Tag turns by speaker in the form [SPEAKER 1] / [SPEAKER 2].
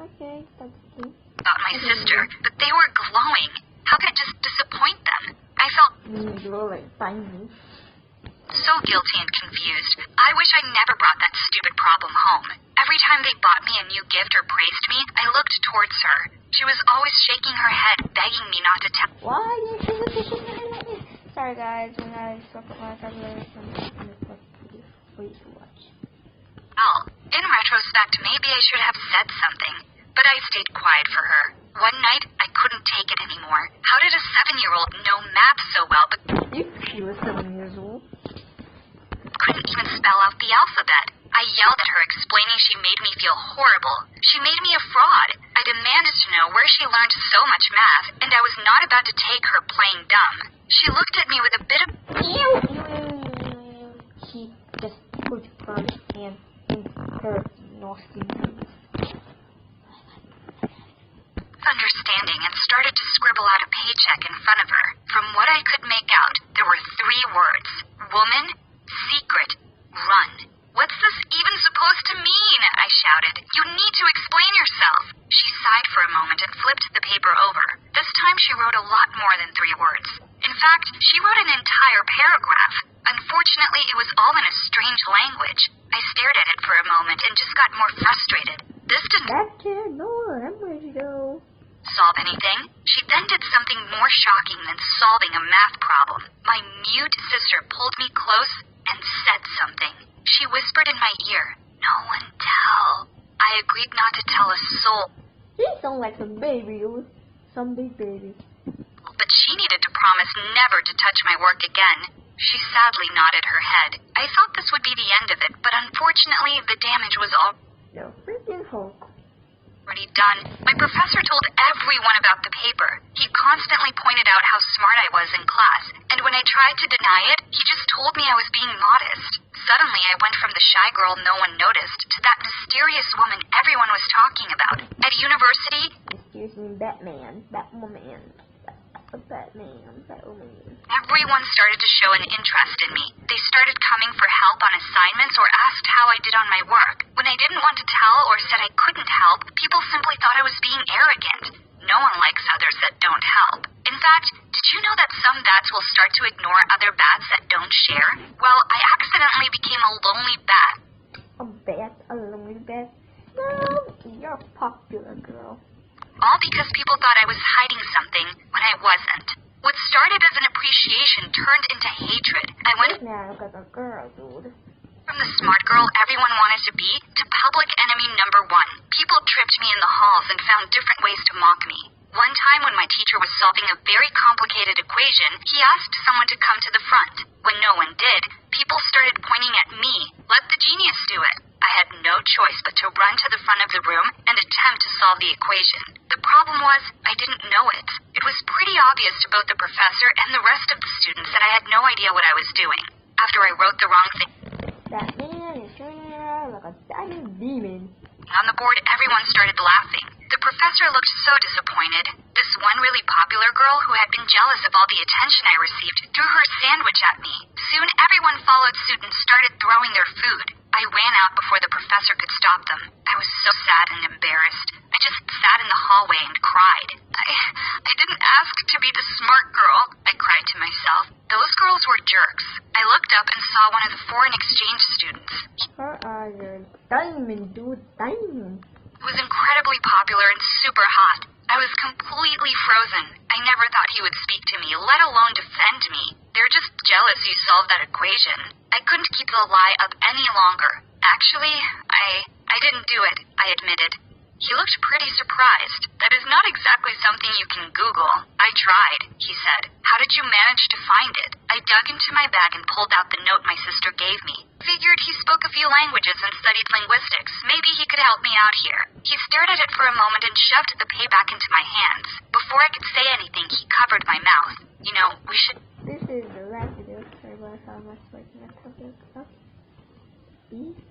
[SPEAKER 1] Okay, that's cute.
[SPEAKER 2] About my sister, but they were glowing. How could I just disappoint them? I felt
[SPEAKER 1] You were like tiny.
[SPEAKER 2] so guilty and confused. I wish I never brought that stupid problem home. Every time they bought me a new gift or praised me, I looked towards her. She was always shaking her head, begging me not to tell.
[SPEAKER 1] Why didn't you look at me? Sorry guys, when I suck at my vocabulary, I'm for you to watch.
[SPEAKER 2] Well, in retrospect, maybe I should have said something, but I stayed quiet for her. One night, I couldn't take it anymore. How did a 7-year-old know math so well, but
[SPEAKER 1] She was 7 years old.
[SPEAKER 2] couldn't even spell out the alphabet? I yelled at her, explaining she made me feel horrible. She made me a fraud. I demanded to know where she learned so much math, and I was not about to take her playing dumb. She looked at me with a bit of
[SPEAKER 1] She just put her hand in her nasty mouth.
[SPEAKER 2] understanding and started to scribble out a paycheck in front of her. From what I could make out, there were 3 words. Woman, secret, run. What's this even supposed to mean? I shouted. You need to explain yourself. She sighed for a moment and flipped the paper over. This time she wrote a lot more than 3 words. In fact, she wrote an entire paragraph. Unfortunately, it was all in a strange language. I stared at it for a moment and just got more frustrated. This didn't
[SPEAKER 1] That's it, no, I'm ready to go.
[SPEAKER 2] solve anything. She then did something more shocking than solving a math problem. My mute sister pulled me close and said something. She whispered in my ear, "No one tell." I agreed not to tell a soul,
[SPEAKER 1] She sounds like some baby, some big baby.
[SPEAKER 2] but she needed to promise never to touch my work again. She sadly nodded her head. I thought this would be the end of it, but unfortunately the damage was
[SPEAKER 1] No freaking Hulk.
[SPEAKER 2] already done. My professor told everyone about the paper. He constantly pointed out how smart I was in class, and when I tried to deny it, he just told me I was being modest. Suddenly, I went from the shy girl no one noticed to that mysterious woman everyone was talking about. At university,
[SPEAKER 1] Excuse me, Batman, Batwoman, Batwoman.
[SPEAKER 2] everyone started to show an interest in me. They started coming for help on assignments or asked how I did on my work. When I didn't want to tell or said I couldn't help, people simply thought I was being arrogant. No one likes others that don't help. In fact, did you know that some bats will start to ignore other bats that don't share? Well, I accidentally became a lonely bat.
[SPEAKER 1] A bat, a lonely bat. No, you're a popular girl.
[SPEAKER 2] All because people thought I was hiding something when I wasn't. What started as an appreciation turned into hatred. I went
[SPEAKER 1] Now got a girl, dude.
[SPEAKER 2] from the smart girl everyone wanted to be to public enemy number 1. People tripped me in the halls and found different ways to mock me. One time when my teacher was solving a very complicated equation, he asked someone to come to the front. When no one did, people started pointing at me. Let the genius do it. I had no choice but to run to the front of the room and attempt to solve the equation. The problem was, I didn't know it. It was pretty obvious to both the professor and the rest of the students that I had no idea what I was doing. After I wrote the wrong thing
[SPEAKER 1] That man is turning around like a diamond demon.
[SPEAKER 2] on the board, everyone started laughing. The professor looked so disappointed. This one really popular girl who had been jealous of all the attention I received threw her sandwich at me. Soon everyone followed suit and started throwing their food. I ran out before the professor could stop them. I was so sad and embarrassed. I just sat in the hallway and cried. I didn't ask to be the smart girl, I cried to myself. Those girls were jerks. I looked up and saw one of the foreign exchange students.
[SPEAKER 1] Her eyes are diamond, dude, diamond.
[SPEAKER 2] He was incredibly popular and super hot. I was completely frozen. I never thought he would speak to me, let alone defend me. They're just jealous you solved that equation. I couldn't keep the lie up any longer. Actually, I didn't do it, I admitted. He looked pretty surprised. That is not exactly something you can Google. I tried, he said. How did you manage to find it? I dug into my bag and pulled out the note my sister gave me. Figured he spoke a few languages and studied linguistics. Maybe he could help me out here. He stared at it for a moment and shoved the pay back into my hands. Before I could say anything, he covered my mouth. You know, we should...
[SPEAKER 1] This is the last video. Sorry about how much like that. Peace.